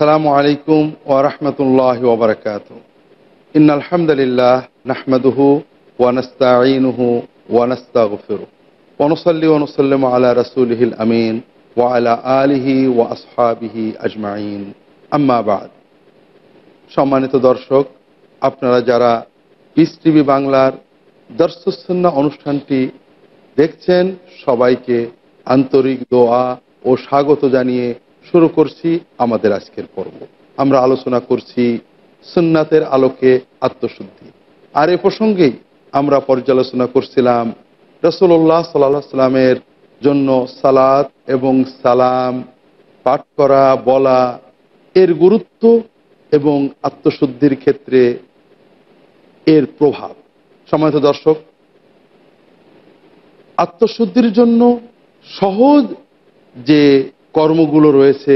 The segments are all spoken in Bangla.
আসসালামু আলাইকুম ওয়া রাহমাতুল্লাহি ওয়া বারাকাতুহু। ইন্নাল হামদালিল্লাহ নাহমাদুহু ওয়া নাস্তাঈনুহু ওয়া নাস্তাগফিরুহ ওয়া নুসাল্লি ওয়া নুসাল্লিমু আলা রাসূলিহিল আমিন ওয়া আলা আলিহি ওয়া আসহাবিহি আজমাইন। আম্মা বা'দ। সম্মানিত দর্শক, আপনারা যারা পিস টিভি বাংলার দরসুস সুন্নাহ অনুষ্ঠানটি দেখছেন, সবাইকে আন্তরিক দোয়া ও স্বাগত জানিয়ে শুরু করছি আমাদের আজকের পর্ব। আমরা আলোচনা করছি সুন্নাতের আলোকে আত্মশুদ্ধি। আর এ প্রসঙ্গেই আমরা পর্যালোচনা করছিলাম রাসূলুল্লাহ সাল্লাল্লাহু আলাইহি সাল্লামের জন্য সালাত এবং সালাম পাঠ করা, বলা, এর গুরুত্ব এবং আত্মশুদ্ধির ক্ষেত্রে এর প্রভাব। সম্মানিত দর্শক, আত্মশুদ্ধির জন্য সহজ যে কর্মগুলো রয়েছে,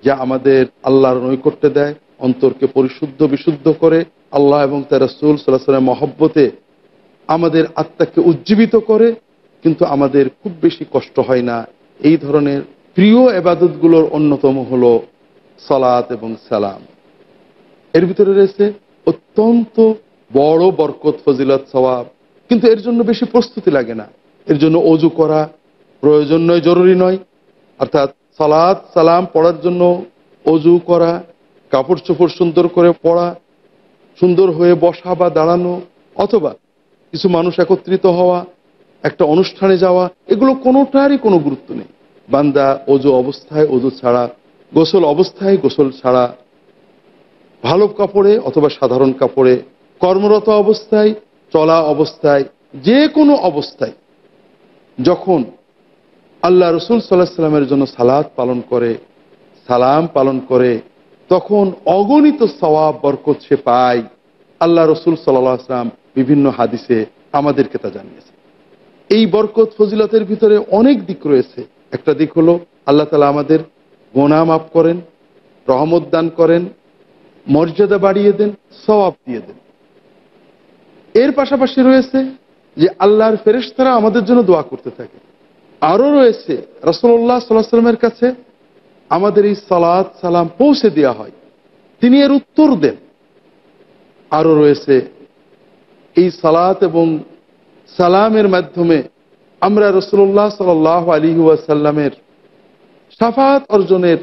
যা আমাদের আল্লাহর নৈকট্যে দেয়, অন্তরকে পরিশুদ্ধ বিশুদ্ধ করে, আল্লাহ এবং তার রাসূল সাল্লাল্লাহু আলাইহি ওয়াসাল্লামের মহব্বতে আমাদের আত্মাকে উজ্জীবিত করে, কিন্তু আমাদের খুব বেশি কষ্ট হয় না। এই ধরনের প্রিয় ইবাদতগুলোর অন্যতম হলো সালাত এবং সালাম। এর ভিতরে রয়েছে অত্যন্ত বড় বরকত, ফজিলত, সওয়াব, কিন্তু এর জন্য বেশি প্রস্তুতি লাগে না। এর জন্য অজু করা প্রয়োজন নয়, জরুরি নয়। অর্থাৎ সালাত সালাম পড়ার জন্য অজু করা, কাপড় চোপড় সুন্দর করে পরা, সুন্দর হয়ে বসা বা দাঁড়ানো, অথবা কিছু মানুষ একত্রিত হওয়া, একটা অনুষ্ঠানে যাওয়া, এগুলো কোনোটারই কোনো গুরুত্ব নেই। বান্দা অজু অবস্থায় অজু ছাড়া, গোসল অবস্থায় গোসল ছাড়া, ভালো কাপড়ে অথবা সাধারণ কাপড়ে, কর্মরত অবস্থায়, চলা অবস্থায়, যে কোনো অবস্থায় যখন আল্লাহ রসুল সাল্লাল্লাহু আলাইহি সাল্লামের জন্য সালাত পালন করে, সালাম পালন করে, তখন অগণিত সওয়াব বরকত সে পায়। আল্লাহ রসুল সাল্লাল্লাহু আলাইহি সাল্লাম বিভিন্ন হাদিসে আমাদেরকে তা জানিয়েছে। এই বরকত ফজিলতের ভিতরে অনেক দিক রয়েছে। একটা দিক হলো আল্লাহ তাআলা আমাদের গুনাহ মাফ করেন, রহমত দান করেন, মর্যাদা বাড়িয়ে দেন, সওয়াব দিয়ে দেন। এর পাশাপাশি রয়েছে যে আল্লাহর ফেরেশতারা আমাদের জন্য দোয়া করতে থাকে। আরও রয়েছে রাসূলুল্লাহ সাল্লাল্লাহু আলাইহি ওয়াসাল্লামের কাছে আমাদের এই সালাত সালাম পৌঁছে দেওয়া হয়, তিনি এর উত্তর দেন। আরও রয়েছে এই সালাত এবং সালামের মাধ্যমে আমরা রাসূলুল্লাহ সাল্লাল্লাহু আলাইহি ওয়াসাল্লামের শাফাআত অর্জনের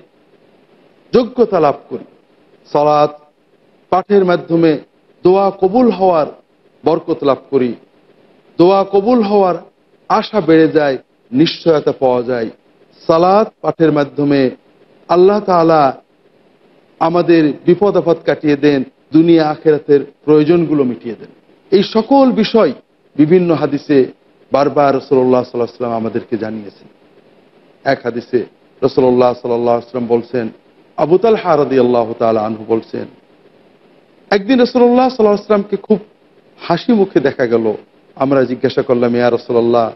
যোগ্যতা লাভ করি। সালাত পাঠের মাধ্যমে দোয়া কবুল হওয়ার বরকত লাভ করি, দোয়া কবুল হওয়ার আশা বেড়ে যায়, নিশ্চয়তা পাওয়া যায়। সালাত পাঠের মাধ্যমে আল্লাহ তাআলা আমাদের বিপদ আপদ কাটিয়ে দেন, দুনিয়া আখিরাতের প্রয়োজনগুলো মিটিয়ে দেন। এই সকল বিষয় বিভিন্ন হাদিসে বারবার রাসূলুল্লাহ সাল্লাল্লাহু আলাইহি ওয়াসাল্লাম আমাদেরকে জানিয়েছেন। এক হাদিসে রাসূলুল্লাহ সাল্লাল্লাহু আলাইহি ওয়াসাল্লাম বলছেন, আবু তালহা রাদিয়াল্লাহু তাআলা আনহু বলছেন, একদিন রাসূলুল্লাহ সাল্লাল্লাহু আলাইহি ওয়াসাল্লামকে খুব হাসি মুখে দেখা গেল। আমরা জিজ্ঞাসা করলাম, ইয়া রাসূলুল্লাহ,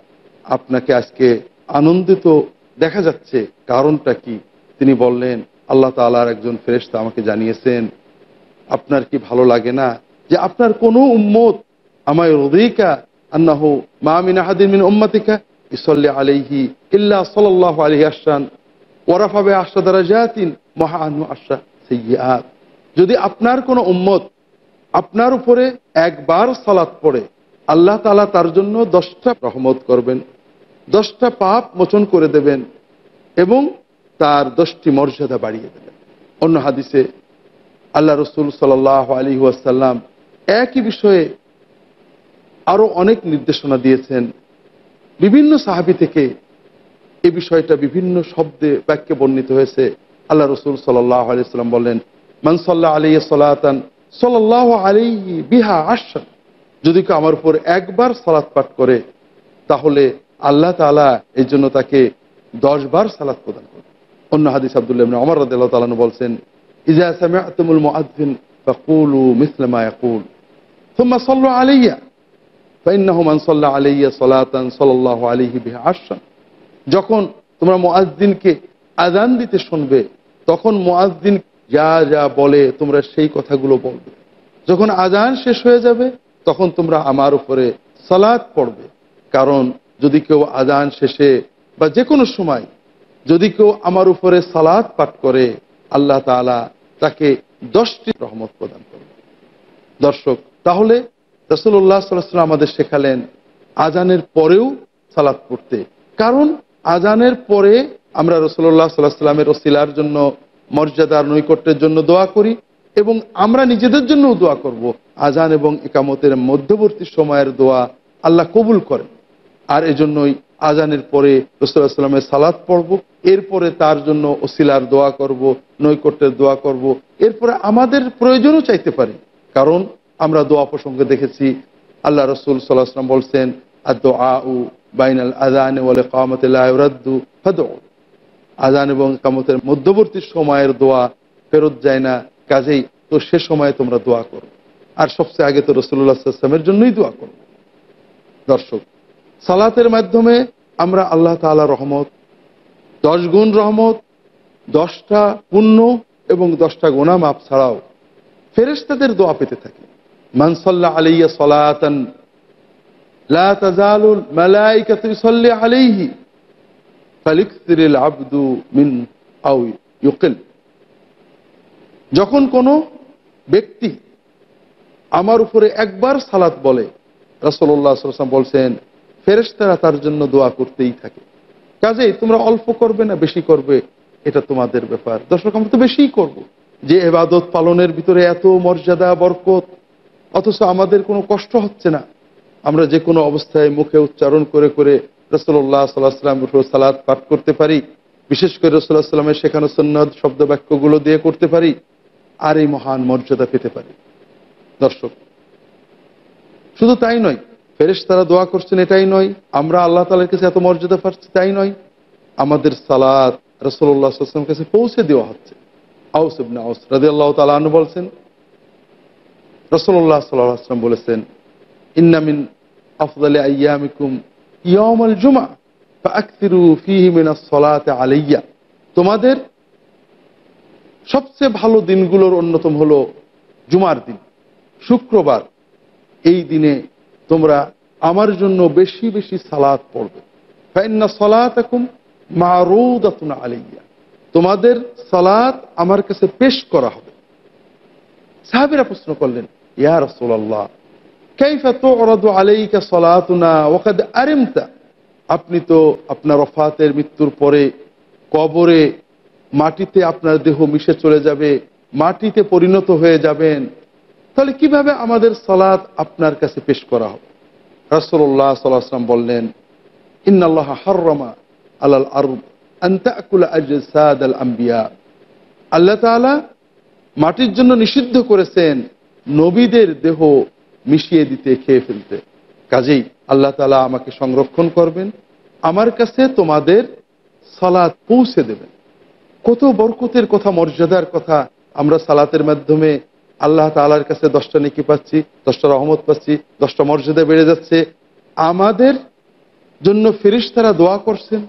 আপনাকে আজকে আনন্দিত দেখা যাচ্ছে, কারণটা কি? তিনি বললেন, আল্লাহ তাআলার একজন ফেরেশতা আমাকে জানিয়েছেন, আপনার কি ভালো লাগে না যে আপনার কোন উম্মত আমায় রদিকা আন্নাহু মা মিন আহাদিন মিন উম্মাতিকা ইসাল্লি আলাইহি ইল্লা সাল্লাল্লাহু আলাইহি আহসান ওয়া রাফা বি আশরা দারাজাতিন মাহা আনহু আশরা সাইয়্যাত। যদি আপনার কোন উম্মত আপনার উপরে একবার সালাত পড়ে, আল্লাহ তাআলা তার জন্য 10টা রহমত করবেন, 10টা পাপ মোচন করে দেবেন এবং তার 10টি মর্যাদা বাড়িয়ে দেবেন। অন্য হাদিসে আল্লাহ রসুল সাল্লাল্লাহু আলাইহি ওয়াসাল্লাম একই বিষয়ে আরো অনেক নির্দেশনা দিয়েছেন। বিভিন্ন সাহাবী থেকে এই বিষয়টা বিভিন্ন শব্দে বাক্যে বর্ণিত হয়েছে। আল্লাহ রসুল সাল্লাল্লাহু আলাইহি ওয়াসাল্লাম বললেন, মান সাল্লা আলাইহি সালাতান সাল্লাল্লাহু আলাইহি বিহা আশরা, যদি কেউ আমার উপর একবার সালাত পাঠ করে, তাহলে আল্লাহ তাআলা এর জন্য তাকে 10 বার সালাত প্রদান করেন। অন্য হাদিস আব্দুল্লাহ ইবনে ওমর রাদিয়াল্লাহু তাআলা বলছেন, ইযা সামি'তুমুল মুআযযিন ফাকুলু মিসলা মা ইয়াকুল সুম্মা সাল্লু আলাইয়া ফাইন্নাহু মান সাল্লা আলাইয়া সালাতান সাল্লাল্লাহু আলাইহি বিহা আশরা। যখন তোমরা মুআযযিনকে আযান দিতে শুনবে, তখন মুআযযিন যা যা বলে তোমরা সেই কথাগুলো বলবে। যখন আযান শেষ হয়ে যাবে, তখন তোমরা আমার উপরে সালাত পড়বে। কারণ যদি কেউ আযান শেষে বা যে কোনো সময় যদি কেউ আমার উপরে সালাত পাঠ করে, আল্লাহ তাআলা তাকে 10টি রহমত প্রদান করবে। দর্শক, তাহলে রাসূলুল্লাহ সাল্লাল্লাহু আলাইহি ওয়াসাল্লাম আমাদের শেখালেন আজানের পরেও সালাত পড়তে, কারণ আজানের পরে আমরা রাসূলুল্লাহ সাল্লাল্লাহু আলাইহি ওয়াসাল্লামের ওসিলার জন্য, মর্যাদার নৈকট্যের জন্য দোয়া করি এবং আমরা নিজেদের জন্যও দোয়া করব। আজান এবং ইকামতের মধ্যবর্তী সময়ের দোয়া আল্লাহ কবুল করেন, আর এজন্যই আজানের পরে রাসূলুল্লাহ সাল্লাল্লাহু আলাইহি ওয়াসাল্লামের সালাত পড়ব, এরপরে তার জন্য ওসিলার দোয়া করব, নৈকট্যের দোয়া করব, এরপরে আমাদের প্রয়োজনও চাইতে পারি। কারণ আমরা দোয়া প্রসঙ্গে দেখেছি আল্লাহ রাসূল সাল্লাল্লাহু আলাইহি ওয়াসাল্লাম বলছেন, আদ-দুআউ বাইনাল আযান ওয়াল ইকামাতি লা ইউরাদ্দু ফাদউ। আজান এবং ইকামতের মধ্যবর্তী সময়ের দোয়া ফেরত যায় না, কাজেই তো সে সময়ে তোমরা দোয়া করো, আর সবচেয়ে আগে তো রাসূলুল্লাহ সাল্লাল্লাহু আলাইহি ওয়াসাল্লামের জন্যই দোয়া করো। দর্শক, সালাতের মাধ্যমে আমরা আল্লাহ তাআলা রহমত, 10 গুণ রহমত, 10টা পুণ্য এবং 10টা গুনাহ মাফ ছাড়াও ফেরেশতাদের দোয়া পেতে থাকি। মান সাল্লা আলাইয়া সালাতান লা তাজালুল মালায়েকাতু ইউসাল্লি আলাইহি ফালিকসিরিল আবদু মিন আও ইউকিল। যখন কোনো ব্যক্তি আমার উপরে একবার সালাত বলে, রাসূলুল্লাহ সাল্লাল্লাহু আলাইহি ওয়াসাল্লাম বলছেন ফেরেশতারা তার জন্য দোয়া করতেই থাকে। কাজেই তোমরা অল্প করবে না বেশি করবে, এটা তোমাদের ব্যাপার। দর্শক, আমরা তো বেশিই করব। যে ইবাদত পালনের ভিতরে এত মর্যাদা, বরকত, অথচ আমাদের কোনো কষ্ট হচ্ছে না। আমরা যে কোনো অবস্থায় মুখে উচ্চারণ করে করে রাসূলুল্লাহ সাল্লাল্লাহু আলাইহি ওয়াসাল্লামের উপর সালাত পাঠ করতে পারি, বিশেষ করে রাসূলুল্লাহ সাল্লাল্লাহু আলাইহি ওয়াসাল্লামের শেখানো সুন্নাত শব্দ বাক্যগুলো দিয়ে করতে পারি, আর এই মহান মর্যাদা পেতে পারি। দর্শক, শুধু তাই নয়, ফেরেশতারা দোয়া করছেন এটাই নয়, আমরা আল্লাহ তাআলার কাছে এত মর্যাদা পাচ্ছি তাই নয়, আমাদের সালাত রাসূলুল্লাহ সাল্লাল্লাহু আলাইহি ওয়াসাল্লামের কাছে পৌঁছে দেওয়া হচ্ছে। আউস ইবনে আউস রাদিয়াল্লাহু তাআলা আনহু বলছেন, রাসূলুল্লাহ সাল্লাল্লাহু আলাইহি ওয়াসাল্লাম বলেছেন, ইন্না মিন আফদালি আইয়ামিকুম ইয়াউমুল জুমআহ ফাআকসিরু ফীহি মিনাস সালাতি আলাইয়া। তোমাদের সবচেয়ে ভালো দিনগুলোর অন্যতম হলো জুমার দিন, শুক্রবার। এই দিনে তোমরা আমার জন্য বেশি বেশি সালাত পড়বে। ফাইন্না সালাতাকুম মারুদাতুন আলাইয়া, তোমাদের সালাত আমার কাছে পেশ করা হবে। সাহাবীরা প্রশ্ন করলেন, ইয়া রাসূলুল্লাহ কাইফা তু'রাদু আলাইকা সালাতুনা ওয়া কাদ আরিমতা, আপনি তো আপনার ওফাতের মৃত্যুর পরে কবরে মাটিতে আপনার দেহ মিশে চলে যাবে, মাটিতে পরিণত হয়ে যাবেন, তাহলে কিভাবে আমাদের সালাত আপনার কাছে পেশ করা হবে? রাসূলুল্লাহ সাল্লাল্লাহু আলাইহি ওয়াসাল্লাম বললেন, ইন্নাল্লাহা হাররামা আলাল আরদ আন তা'কুলা আজসাদাল আম্বিয়া। আল্লাহ তাআলা মাটির জন্য নিষিদ্ধ করেছেন নবীদের দেহ মিশিয়ে দিতে, খেয়ে ফেলতে। কাজেই আল্লাহ তাআলা আমাকে সংরক্ষণ করবেন, আমার কাছে তোমাদের সালাত পৌঁছে দেবেন। কত বরকতের কথা, মর্যাদার কথা আমরা সালাতের মাধ্যমে আল্লাহ তাআলার কাছে 10টা নেকি পাচ্ছি, 10টা রহমত পাচ্ছি, 10টা মর্যাদা বেড়ে যাচ্ছে। আমাদের জন্য ফেরেশতারা দোয়া করছেন,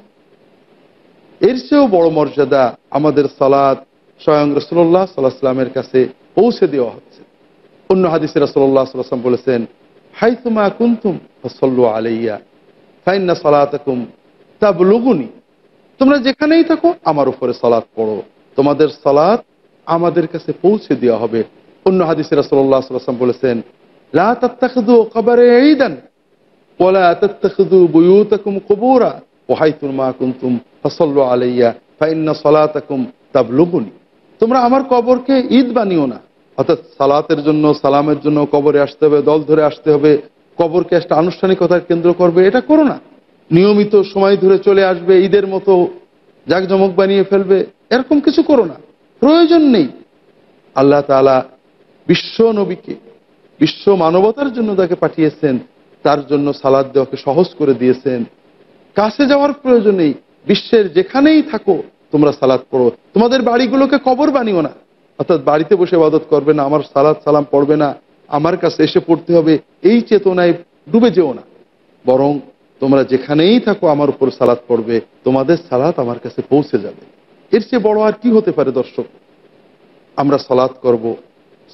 এর চেয়েও বড় মর্যাদা আমাদের সালাত স্বয়ং রাসূলুল্লাহ সাল্লাল্লাহু আলাইহি ওয়াসাল্লামের কাছে পৌঁছে দেওয়া হচ্ছে। অন্য হাদিসে রাসূলুল্লাহ সাল্লাল্লাহু আলাইহি ওয়াসাল্লাম বলেছেন, হাইতুমা কুনতুম ফাসাল্লু আলাইয়া ফাইন্না সালাতাকুম তাবলুগুনি। তোমরা যেখানেই থাকো আমার উপরে সালাত পড়ো, তোমাদের সালাত আমাদের কাছে পৌঁছে দেওয়া হবে। অন্য হাদিসে রাসূলুল্লাহ সাল্লাল্লাহু আলাইহি ওয়াসাল্লাম বলেছেন, লা তাত্তাখিযু কবরি ঈদান ওয়া লা তাত্তাখিযু বুয়ুতাকুম কুবুরা ওয়া হাইতুমা কুনতুম ফাসাল্লু আলাইয়া ফাইন্না সালাতাকুম তাবলুগুনি। তোমরা আমার কবরকে ঈদ বানিও না, অর্থাৎ সালাতের জন্য, সালামের জন্য কবরে আসতে হবে, দল ধরে আসতে হবে, কবরকে একটা আনুষ্ঠানিকতার কেন্দ্র করবে, এটা করো না। নিয়মিত সময় ধরে চলে আসবে, ঈদের মতো জাঁকজমক বানিয়ে ফেলবে, এরকম কিছু করো না, প্রয়োজন নেই। আল্লাহ তাআলা বিশ্ব নবীকে, বিশ্ব মানবতার জন্য তাকে পাঠিয়েছেন, তার জন্য সালাত দেওয়াকে সহজ করে দিয়েছেন। কাছে যাওয়ার প্রয়োজন নেই, বিশ্বের যেখানেই থাকো তোমরা সালাত পড়ো। তোমাদের বাড়িগুলোকে কবর বানিও না, অর্থাৎ বাড়িতে বসে ইবাদত করবে না, আমার সালাত সালাম পড়বে না, আমার কাছে এসে পড়তে হবে, এই চেতনায় ডুবে যেও না। বরং তোমরা যেখানেই থাকো আমার উপর সালাত পড়বে, তোমাদের সালাত আমার কাছে পৌঁছে যাবে। এর চেয়ে বড় আর কি হতে পারে? দর্শক, আমরা সালাত করব,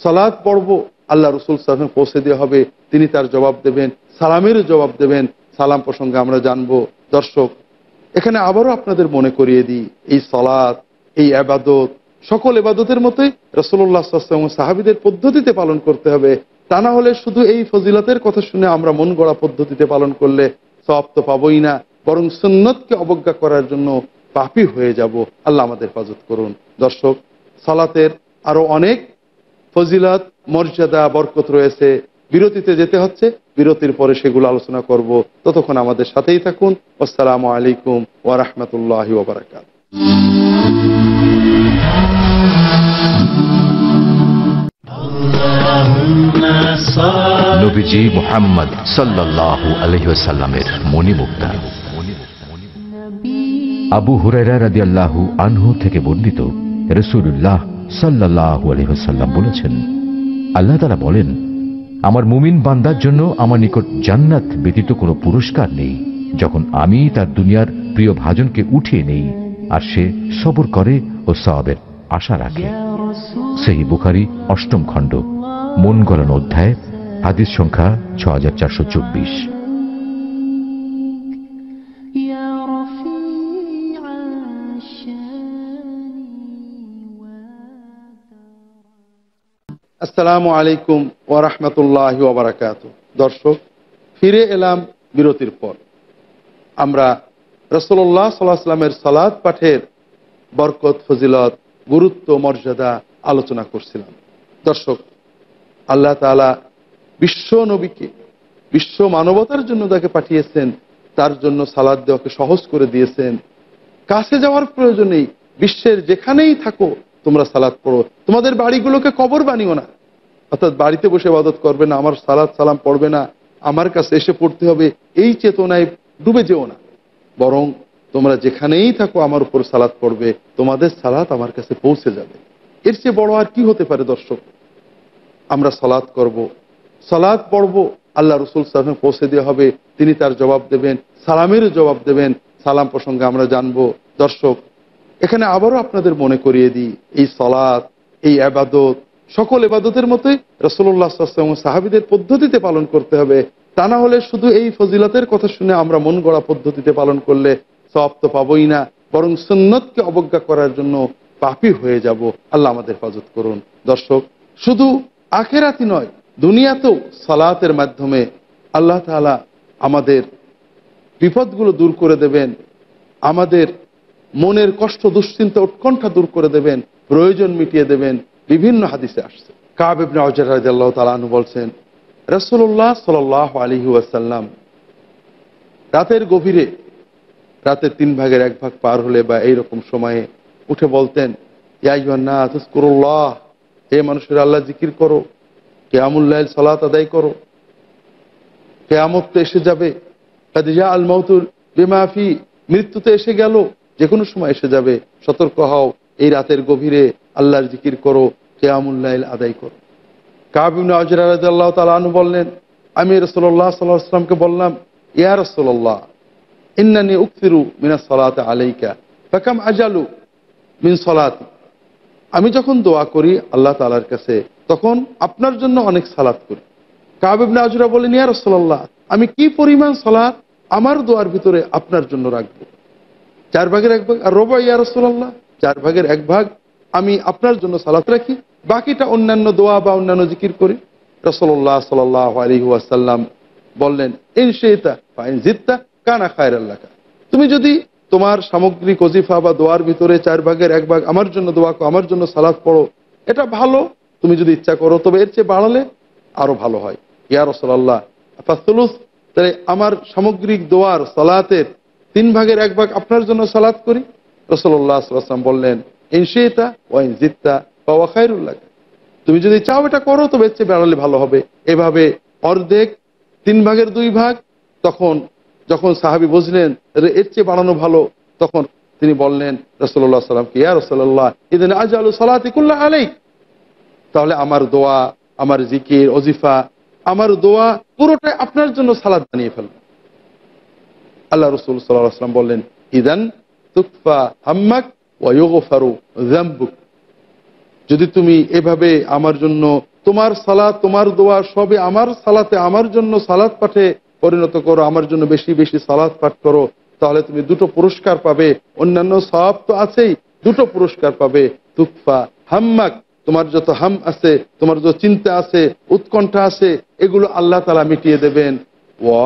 সালাত পড়ব, আল্লাহ রাসূল সাল্লাল্লাহু আলাইহি ওয়াসাল্লাম পৌঁছে দেওয়া হবে, তিনি তার জবাব দেবেন, সালামেরও জবাব দেবেন, সালাম প্রসঙ্গে আমরা জানবো। দর্শক, এখানে আবারও আপনাদের মনে করিয়ে দিই, এই সালাত, এই ইবাদত সকল ইবাদতের মতোই রাসূলুল্লাহ সাল্লাল্লাহু আলাইহি ওয়াসাল্লাম সাহাবীদের পদ্ধতিতে পালন করতে হবে। তা না হলে শুধু এই ফজিলতের কথা শুনে আমরা মন গড়া পদ্ধতিতে পালন করলে সওয়াব তো পাবই না, বরং সুন্নতকে অবজ্ঞা করার জন্য পাপী হয়ে যাব। আল্লাহ আমাদের হেফাজত করুন। দর্শক, সালাতের আরো অনেক ফজিলত, মর্যাদা, বরকত রয়েছে। বিরতিতে যেতে হচ্ছে, বিরতির পরে সেগুলো আলোচনা করব। ততক্ষণ আমাদের সাথেই থাকুন। আসসালামু আলাইকুম ওয়া রাহমাতুল্লাহি ওয়া বারাকাতুহু। নবীজি মুহাম্মদ সাল্লাল্লাহু আলাইহি ওয়াসাল্লামের মণিমুক্তা। আবু হুরায়রা রাদিয়াল্লাহু আনহু থেকে বর্ণিত, রাসূলুল্লাহ সাল্লাল্লাহু আলাইহি ওয়াসাল্লাম বলেছেন, আল্লাহ তাআলা বলেন, আমার মুমিন বান্দার জন্য আমার নিকট জান্নাত ব্যতীত কোনো পুরস্কার নেই যখন আমি তার দুনিয়ার প্রিয় ভাজনকে উঠিয়ে নেই আর সে সবর করে ও সওয়াবের আশা রাখে। সহিহ বুখারী ৮ম খণ্ড, মন গলানো অধ্যায়, হাদিস সংখ্যা ৬৪২৪। আসসালামু আলাইকুম ওয়া রাহমাতুল্লাহি ওয়া বারাকাতুহু। দর্শক, ফিরে এলাম বিরতির পর। আমরা রাসূলুল্লাহ সাল্লাল্লাহু আলাইহি ওয়াসাল্লামের সালাত পাঠের বরকত, ফজিলত, গুরুত্ব, মর্যাদা আলোচনা করছিলাম। দর্শক, আল্লাহ তাআলা বিশ্ব নবীকে, বিশ্ব মানবতার জন্য তাকে পাঠিয়েছেন, তার জন্য সালাত দেওয়াকে সহজ করে দিয়েছেন। কাছে যাওয়ার প্রয়োজন নেই, বিশ্বের যেখানেই থাকো তোমরা সালাত পড়ো। তোমাদের বাড়িগুলোকে কবর বানিও না, অর্থাৎ বাড়িতে বসে ইবাদত করবে না, আমার সালাত সালাম পড়বে না, আমার কাছে এসে পড়তে হবে, এই চেতনায় ডুবে যেও না। বরং তোমরা যেখানেই থাকো আমার উপর সালাত পড়বে, তোমাদের সালাত আমার কাছে পৌঁছে যাবে। এর চেয়ে বড় আর কি হতে পারে? দর্শক, আমরা সালাত করব, সালাত পড়ব, আল্লাহ রাসূল সাল্লাল্লাহু আলাইহি ওয়াসাল্লাম পৌঁছে দেওয়া হবে, তিনি তার জবাব দেবেন, সালামেরও জবাব দেবেন। সালাম প্রসঙ্গে আমরা জানবো। দর্শক, এখানে আবারও আপনাদের মনে করিয়ে দিই, এই সালাত, এই ইবাদত সকল ইবাদতের মতোই রাসূলুল্লাহ সাল্লাল্লাহু আলাইহি ওয়াসাল্লাম সাহাবীদের পদ্ধতিতে পালন করতে হবে। তা না হলে শুধু এই ফজিলতের কথা শুনে আমরা মন গড়া পদ্ধতিতে পালন করলে সওয়াব তো পাবই না, বরং সুন্নতকে অবজ্ঞা করার জন্য পাপী হয়ে যাব। আল্লাহ আমাদের হেফাজত করুন। দর্শক, শুধু আখিরাতই নয়, দুনিয়াতেও সালাতের মাধ্যমে আল্লাহ তাআলা আমাদের বিপদগুলো দূর করে দেবেন, আমাদের মনের কষ্ট, দুশ্চিন্তা, উৎকণ্ঠা দূর করে দেবেন, প্রয়োজন মিটিয়ে দেবেন। বিভিন্ন হাদিসে আসছে। কাব ইবনে উজরা রাদিয়াল্লাহু তাআলা আনহু বলছেন, রাসূলুল্লাহ সাল্লাল্লাহু আলাইহি ওয়াসাল্লাম রাতের গভীরে, রাতের 3 ভাগের 1 ভাগ পার হলে বা এইরকম সময়ে উঠে বলতেন, ইয়া আইয়ুহান নাস উযকুরুল্লাহ, হে মানুষেরা আল্লাহ জিকির করো, কিয়ামুল লাইল সালাত আদায় করো, কিয়ামত তো এসে যাবে, কাদ জাআল মাউতু বিমা ফি, মৃত্যু তো এসে গেল, যে কোনো সময় এসে যাবে, সতর্ক হও, এই রাতের গভীরে আল্লাহর জিকির করো, কিয়ামুল লাইল আদায় করো। কাব ইবনে উজরা রাদিয়াল্লাহু তাআলা আনহু বললেন, আমি রাসূলুল্লাহ সাল্লাল্লাহু আলাইহি ওয়াসাল্লামকে বললাম, ইয়া রাসূলুল্লাহ, ইন্নানি উকসিরু মিনাস সালাতি আলাইকা ফাকাম আজালু মিন সালাতি, আমি যখন দোয়া করি আল্লাহ তাআলার কাছে তখন আপনার জন্য অনেক সালাত করি। কাব ইবনে উজরা বলেন, ইয়া রাসূলুল্লাহ, আমি কি পরিমাণ সালাত আমার দোয়ার ভিতরে আপনার জন্য রাখবো? 4 ভাগের 1 ভাগ। আর রবা, ইয়া রাসূলুল্লাহ, 4 ভাগের 1 ভাগ আমি আপনার জন্য সালাত রাখি, বাকিটা অন্যান্য দোয়া বা অন্যান্য জিকির করি। রাসূলুল্লাহ সাল্লাল্লাহু আলাইহি ওয়াসাল্লাম বললেন, ইন শি'তা ফা ইন জিদতা কানা খায়রাল লাকা, তুমি যদি তোমার সামগ্রিক ওজিফা বা দোয়ার ভিতরে 4 ভাগের 1 ভাগ আমার জন্য দোয়া করো, আমার জন্য সালাত পড়ো, এটা ভালো, তুমি যদি ইচ্ছা করো, তবে এর চেয়ে বাড়ালে আরো ভালো হয়। ইয়া রাসূলুল্লাহ, ফাসলুস, তাহলে আমার সামগ্রিক দোয়ার সালাতের 3 ভাগের 1 ভাগ আপনার জন্য সালাত করি। রাসূলুল্লাহ সাল্লাল্লাহু আলাইহি ওয়াসাল্লাম বললেন, ইন শি'তা ওয়া ইন জিদতা ফাওয়া খায়রুল লাক, তুমি যদি চাও এটা করো, তবে এর চেয়ে বাড়ালে ভালো হবে। এভাবে অর্ধেক, 3 ভাগের 2 ভাগ। তখন যখন সাহাবী বুঝলেন এর চেয়ে বাড়ানো ভালো, তখন তিনি বললেন রাসূলুল্লাহ সাল্লাল্লাহু আলাইহি ওয়াসাল্লামকে, ইয়া রাসূলুল্লাহ, ইদান আজালু সালাতি কুল্লাহা আলাইক, তাহলে আমার দোয়া, আমার জিকির, ওজিফা, আমার দোয়া পুরোটাই আপনার জন্য সালাত বানিয়ে ফেলব। আল্লাহ রাসূল সাল্লাল্লাহু আলাইহি ওয়াসাল্লাম বললেন, ইদান তুকফা হাম্মাক ওয়া ইউগফারু যামবুক, যদি তুমি এভাবে আমার জন্য তোমার সালাত, তোমার দোয়া সবে আমার সালাতে, আমার জন্য সালাত পাঠে পরিণত করো, আমার জন্য বেশি বেশি সালাত পাঠ করো, তাহলে তুমি 2টো পুরস্কার পাবে। অন্যান্য সওয়াব তো আছেই, দুটো পুরস্কার পাবে। তুকফা হাম্মাক, তোমার যত হাম আছে, তোমার যত চিন্তা আছে, উৎকণ্ঠা আছে, এগুলো আল্লাহ তাআলা মিটিয়ে দেবেন। ওয়া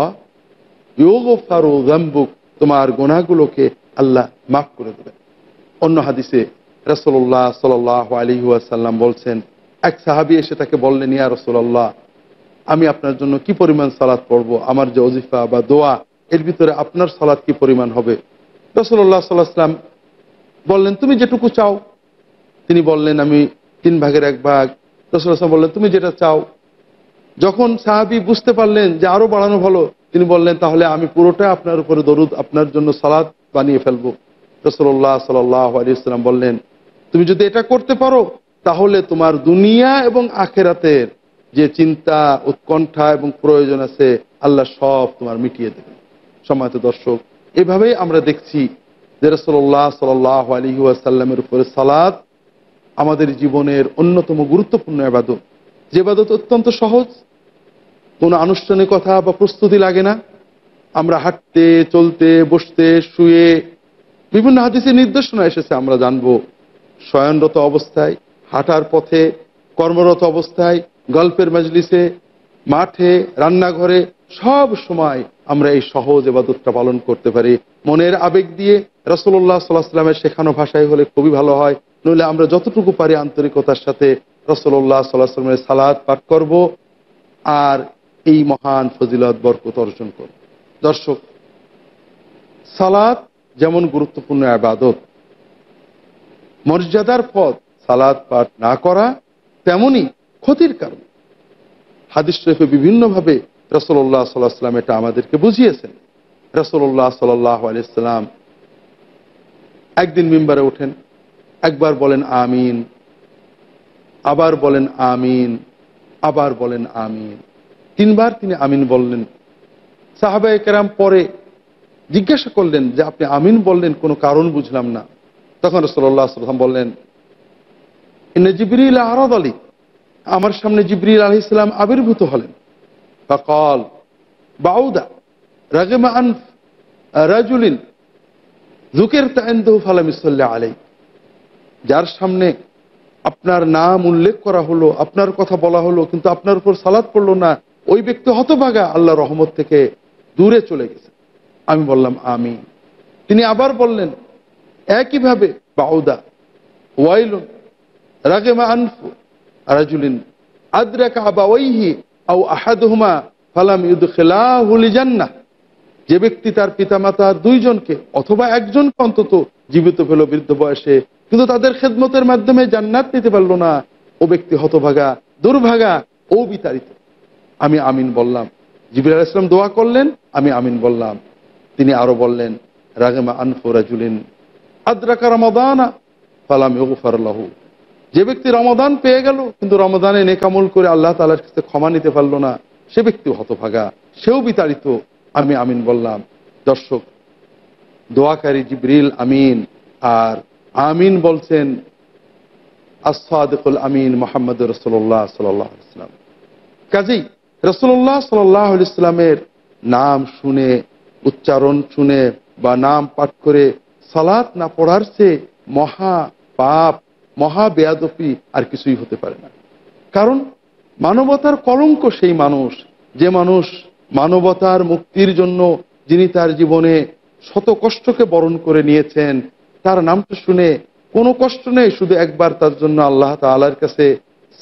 ইউগফারু যামবুক, তোমার গুনাহগুলোকে আল্লাহ মাফ করে দেবেন। অন্য হাদিসে রাসূলুল্লাহ সাল্লাল্লাহু আলাইহি ওয়াসাল্লাম বলছেন, এক সাহাবী এসে তাকে বললেন, ইয়া রাসূলুল্লাহ, আমি আপনার জন্য কি পরিমাণ সালাত পড়ব, আমার যে ওজিফা বা দোয়া এর ভিতরে আপনার সালাত কি পরিমাণ হবে? রাসূলুল্লাহ সাল্লাল্লাহু আলাইহি ওয়াসাল্লাম বললেন, তুমি যেটুকু চাও। তিনি বললেন, আমি 3 ভাগের 1 ভাগ। রাসূলুল্লাহ সাল্লাল্লাহু আলাইহি ওয়াসাল্লাম বললেন, তুমি যেটা চাও। যখন সাহাবী বুঝতে পারলেন যে আরো বাড়ানো ভালো, তিনি বললেন, তাহলে আমি পুরোটা আপনার উপরে দরুদ, আপনার জন্য সালাত বানিয়ে ফেলবো। রাসূলুল্লাহ সাল্লাল্লাহু আলাইহি ওয়াসাল্লাম বললেন, তুমি যদি এটা করতে পারো তাহলে তোমার দুনিয়া এবং আখিরাতের যে চিন্তা, উৎকণ্ঠা এবং প্রয়োজন আছে আল্লাহ সব তোমার মিটিয়ে দেবেন। সম্মানিত দর্শক, এভাবেই আমরা দেখছি যে রাসূলুল্লাহ সাল্লাল্লাহু আলাইহি ওয়াসাল্লামের উপরে সালাত আমাদের জীবনের অন্যতম গুরুত্বপূর্ণ ইবাদত, যে ইবাদত অত্যন্ত সহজ, কোনো আনুষ্ঠানিকতা বা প্রস্তুতি লাগে না। আমরা হাঁটতে, চলতে, বসতে, শুয়ে, বিভিন্ন হাদিসে নির্দেশনা এসেছে, আমরা জানব শয়নরত অবস্থায়, হাঁটার পথে, কর্মরত অবস্থায়, গল্পের মজলিসে, মাঠে, রান্নাঘরে, সব সময় আমরা এই সহজ ইবাদতটা পালন করতে পারি মনের আবেগ দিয়ে। রাসূলুল্লাহ সাল্লাল্লাহু আলাইহি ওয়াসাল্লামের শেখানো ভাষায় হলে খুবই ভালো হয়, নইলে আমরা যতটুকু পারি আন্তরিকতার সাথে রাসূলুল্লাহ সাল্লাল্লাহু আলাইহি ওয়াসাল্লামের সালাত পাঠ করব আর এই মহান ফজিলত বরকত অর্জন করব। দর্শক, সালাত যেমন গুরুত্বপূর্ণ ইবাদত, মর্যাদার পথ, সালাত পাঠ না করা তেমনি ক্ষতির কারণ। হাদিস শরীফে বিভিন্নভাবে রাসূলুল্লাহ সাল্লাল্লাহু আলাইহি ওয়াসাল্লাম এটা আমাদেরকে বুঝিয়েছেন। রাসূলুল্লাহ সাল্লাল্লাহু আলাইহি ওয়াসাল্লাম একদিন মিম্বারে ওঠেন, একবার বলেন আমিন, আবার বলেন আমিন, আবার বলেন আমিন, 3 বার তিনি আমিন বললেন। সাহাবায়ে কেরাম পরে জিজ্ঞাসা করলেন যে আপনি আমিন বললেন, কোনো কারণ বুঝলাম না। তখন রাসূলুল্লাহ সাল্লাল্লাহু আলাইহি ওয়াসাল্লাম বললেন, ইন্না জিবরিল আরাদ আলী, আমার সামনে জিবরিল আলাইহিস সালাম আবির্ভূত হলেন। ফাকাল বাউদা রাগিমা আনফ রাজুলিন যুকিরতা ইনদাহু ফালাম ইসাল্লি আলাইহি, যার সামনে আপনার নাম উল্লেখ করা হলো, আপনার কথা বলা হলো, কিন্তু আপনার উপর সালাত পড়লো না, ওই ব্যক্তি হতভাগা, আল্লাহর রহমত থেকে দূরে চলে গেছে। আমি বললাম আমিন। তিনি আবার বললেন একইভাবে, বাউদা ওয়াইলুন রাগিমা আনফ রাজুলিন আদরাকা আবাওয়াইহি আও আহাদুহুমা ফালাম ইউদখিলাহুল জান্নাহ, যে ব্যক্তি তার পিতামাতার 2 জনকে অথবা একজনকে অন্তত জীবিত পেল বৃদ্ধ বয়সে, কিন্তু তাদের খেদমতের মাধ্যমে জান্নাত নিতে পারলো না, ও ব্যক্তি হতভাগা, দুর্ভাগা, ও বিতাড়িত। আমি আমিন বললাম। জিবরিল আলাইহিস সালাম দোয়া করলেন, আমি আমিন বললাম। তিনি আরো বললেন, রাগিমা আনফু রাজুলিন আদরাকা রমাদানা ফালাম ইগফার লাহু, যে ব্যক্তি রমাদান পেয়ে গেল কিন্তু রমাদানে নেক আমল করে আল্লাহ তাআলার কাছে ক্ষমা নিতে পারলো না, সে ব্যক্তি হতভাগা, সেও বিতাড়িত। আমি আমিন বললাম। দর্শক, দোয়াকারী জিবরিল আমিন, আর আমিন বলছেন আস-সাদিকুল আমিন মুহাম্মদুর রাসূলুল্লাহ সাল্লাল্লাহু আলাইহি ওয়াসাল্লাম। কাজেই রাসূলুল্লাহ সাল্লাল্লাহু আলাইহি ওয়াসাল্লামের নাম শুনে, উচ্চারণ শুনে বা নাম পাঠ করে সালাত না পড়ার চেয়ে মহা পাপ, মহা বেয়াদবি আর কিছুই হতে পারে না। কারণ মানবতার কলঙ্ক সেই মানুষ, যে মানুষ মানবতার মুক্তির জন্য যিনি তার জীবনে শত কষ্টকে বরণ করে নিয়েছেন, তার নামটা শুনে কোনো কষ্ট নেই, শুধু একবার তার জন্য আল্লাহ তাআলার কাছে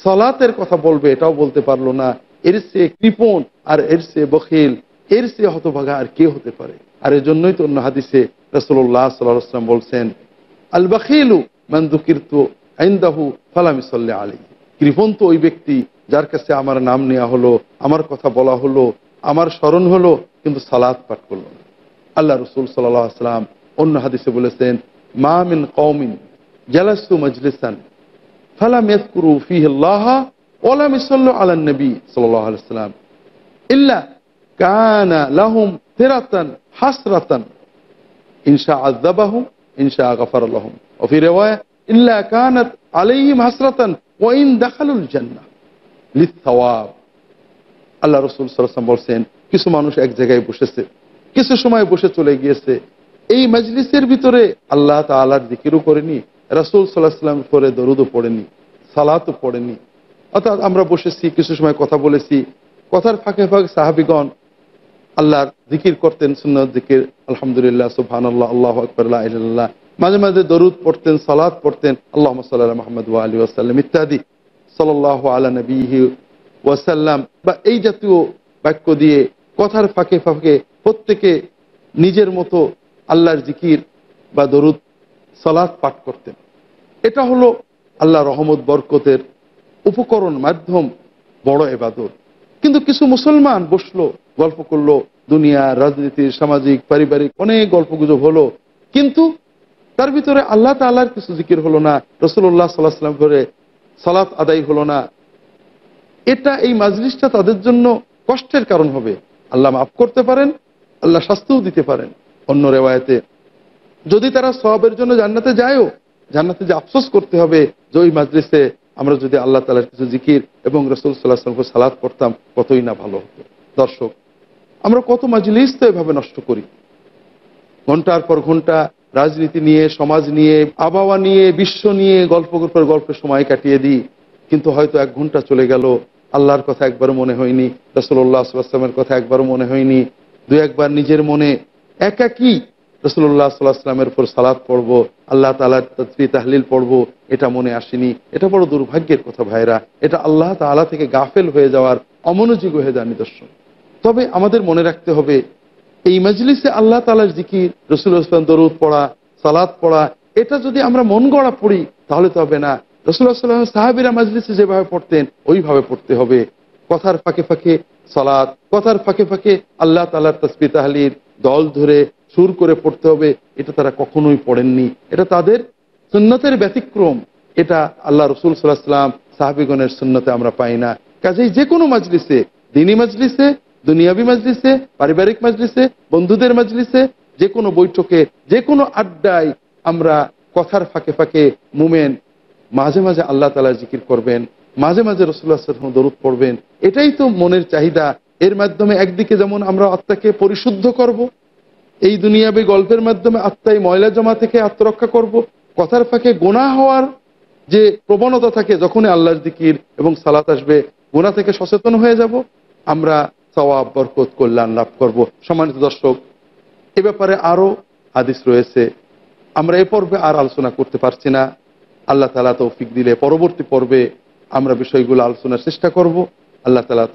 সালাতের কথা বলবে, এটাও বলতে পারলো না। এর চেয়ে কৃপণ আর এর চেয়ে বখিল, এর চেয়ে হতভাগা আর কে হতে পারে? আর এজন্যই তো অন্য হাদিসে রাসূলুল্লাহ সাল্লাল্লাহু আলাইহি ওয়াসাল্লাম বলছেন, আল বাখিলু মান যুকিরতু ইনদাহু ফালাম ইসাল্লি আলাইহি, কৃপণ তো ওই ব্যক্তি যার কাছে আমার নাম নেওয়া হলো, আমার কথা বলা হলো, আমার স্মরণ হলো, কিন্তু সালাত পাঠ করলো না। আল্লাহ রাসূল সাল্লাল্লাহু আলাইহি ওয়াসাল্লাম অন্য হাদিসে বলেছেন, মা মিন কওমিন জালাসু মাজলিসান ফালাম ইয়াযকুরু ফীহি আল্লাহ ওয়া লাম ইসাল্লু আলান নবী সাল্লাল্লাহু আলাইহি ওয়াসাল্লাম ইল্লা কানা লাহুম তিরাতান হাসরাতান ইনশা আযাবাহুম ইনশা গফার লাহুম ওয়া ফি রিওয়ায়া ইল্লা কানাত আলাইহিম হাসরাতান ওয়া ইন দাখালুল জান্নাহ লিথওয়াব। আল্লাহ রাসূল সাল্লাল্লাহু আলাইহি ওয়াসাল্লাম বলেন, কিছু মানুষ এক জায়গায় বসেছে, কিছু সময় বসে চলে গিয়েছে, এই মজলিসের ভিতরে আল্লাহ তাআলার জিকিরও করেনি, রাসূল সাল্লাল্লাহু আলাইহি ওয়াসাল্লামের উপরে দরুদও পড়েনি, সালাতও পড়েনি। অর্থাৎ আমরা বসেছি, কিছু সময় কথা বলেছি, কথার ফাঁকে ফাঁকে সাহাবীগণ আল্লাহর জিকির করতেন, সুন্নাত জিকির, আলহামদুলিল্লাহ, সুবহানাল্লাহ, আল্লাহু আকবার, লা ইলাহা ইল্লাল্লাহ। মাঝে মাঝে দরুদ পড়তেন, সালাত পড়তেন, আল্লাহুম্মা সাল্লি আলা মুহাম্মদ ওয়া আলিহি ওয়াসাল্লাম ইত্যাদি, সাল্লাল্লাহু আলা নবিহি ওয়াসাল্লাম, বা এই জাতীয় বাক্য দিয়ে কথার ফাঁকে ফাঁকে প্রত্যেকে নিজের মতো আল্লাহর জিকির বা দরুদ সালাত পাঠ করতেন। এটা হলো আল্লাহ রহমত বরকতের উপকরণ, মাধ্যম, বড় ইবাদত। কিন্তু কিছু মুসলমান বসলো, গল্প করলো, দুনিয়া, রাজনীতি, সামাজিক, পারিবারিক অনেক গল্পগুজব হলো, কিন্তু তার ভিতরে আল্লাহ তাআলার কিছু জিকির হলো না, রাসূলুল্লাহ সাল্লাল্লাহু আলাইহি ওয়াসাল্লাম করে সালাত আদায় হলো না। এটা, এই মাজলিসটা তাদের জন্য কষ্টের কারণ হবে। আল্লাহ মাফ করতে পারেন, আল্লাহ শাস্তিও দিতে পারেন। অন্য রেওয়ায়েতে যদি তারা সওয়াবের জন্য জান্নাতে যায়ও, জান্নাতে যে আফসোস করতে হবে যে ওই মাজলিসে আমরা যদি আল্লাহ তাআলার কিছু জিকির এবং রাসূল সাল্লাল্লাহু আলাইহি ওয়াসাল্লাম সালাত পড়তাম, কতই না ভালো হতো। দর্শক, আমরা কত মাজলিস তো এভাবে নষ্ট করি, ঘন্টার পর ঘন্টা রাজনীতি নিয়ে, সমাজ নিয়ে, আবহাওয়া নিয়ে, বিশ্ব নিয়ে গল্পের সময় কাটিয়ে দিই, কিন্তু হয়তো 1 ঘন্টা চলে গেল, আল্লাহর কথা একবারও মনে হয়নি, রাসূলুল্লাহ সাল্লাল্লাহু আলাইহি ওয়াসাল্লামের কথা একবারও মনে হয়নি। 2-1 বার নিজের মনে একাকী রাসূলুল্লাহ সাল্লাল্লাহু আলাইহি ওয়াসাল্লামের উপর সালাত পড়বো, আল্লাহ তাআলার তাসবিহ তাহলিল পড়বো, এটা মনে আসেনি। এটা বড় দুর্ভাগ্যের কথা ভাইরা, এটা আল্লাহ তাআলা থেকে গাফেল হয়ে যাওয়ার, অমনোযোগী হয়ে যাওয়ার নিদর্শন। তবে আমাদের মনে রাখতে হবে, এই মজলিসে আল্লাহ তাআলার জিকির, রাসূলুল্লাহ সাল্লাল্লাহু আলাইহি ওয়াসাল্লাম দরুদ পড়া, সালাত পড়া, এটা যদি আমরা মন গড়া পড়ি তাহলে তো হবে না। রাসূলুল্লাহ সাল্লাল্লাহু আলাইহি ওয়াসাল্লাম সাহাবীরা মজলিসে যেভাবে পড়তেন ওইভাবে পড়তে হবে। কথার ফাঁকে ফাঁকে সালাত, কথার ফাঁকে ফাঁকে আল্লাহ তাআলার তাসবিহ তাহলিল দল ধরে সুর করে পড়তে হবে, এটা তারা কখনোই পড়েননি। এটা তাদের সুন্নতের ব্যতিক্রম, এটা আল্লাহ রাসূল সাল্লাল্লাহু আলাইহি ওয়াসাল্লাম সাহাবীগণের সুন্নতে আমরা পাই না। কাজেই যে কোনো মজলিসে, দ্বীনি মজলিসে, দুনিয়াবি মজলিসে, পারিবারিক মজলিসে, বন্ধুদের মজলিসে, যে কোনো বৈঠকে, যে কোনো আড্ডায় আমরা কথার ফাঁকে ফাঁকে মুমেন মাঝে মাঝে আল্লাহ তাআলার জিকির করবেন, মাঝে মাঝে রাসূলুল্লাহ সাল্লাল্লাহু আলাইহি ওয়াসাল্লাম দরুদ পড়বেন। এটাই তো মনের চাহিদা। এর মাধ্যমে একদিকে যেমন আমরা আত্মাকে পরিশুদ্ধ করব, এই দুনিয়াবি গল্পের মাধ্যমে আত্মায় ময়লা জমা থেকে আত্মরক্ষা করব, কথার ফাঁকে গুনাহ হওয়ার যে প্রবণতা থাকে, যখনই আল্লাহর জিকির এবং সালাত আসবে গুনাহ থেকে সচেতন হয়ে যাব, আমরা সওয়াব, বরকত, কল্যাণ লাভ করব। সম্মানিত দর্শক, এ ব্যাপারে আরও হাদিস রয়েছে, আমরা এ পর্বে আর আলোচনা করতে পারছি না। আল্লাহ তাআলা তৌফিক দিলে পরবর্তী পর্বে আমরা বিষয়গুলো আলোচনার চেষ্টা করব। আল্লাহ তাআলা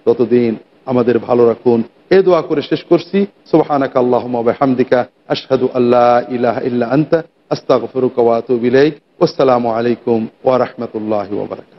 ততদিন আমাদের ভালো রাখুন, এ দোয়া করে শেষ করছি। সুবহানাকা আল্লাহুম্মা ওয়া বিহামদিকা, আশহাদু আল্লা ইলাহা ইল্লা আনতা, আস্তাগফিরুকা ওয়া আতুবু ইলাইক। ওয়াসসালামু আলাইকুম ওয়া রাহমাতুল্লাহি ওয়া বারাকাতুহু।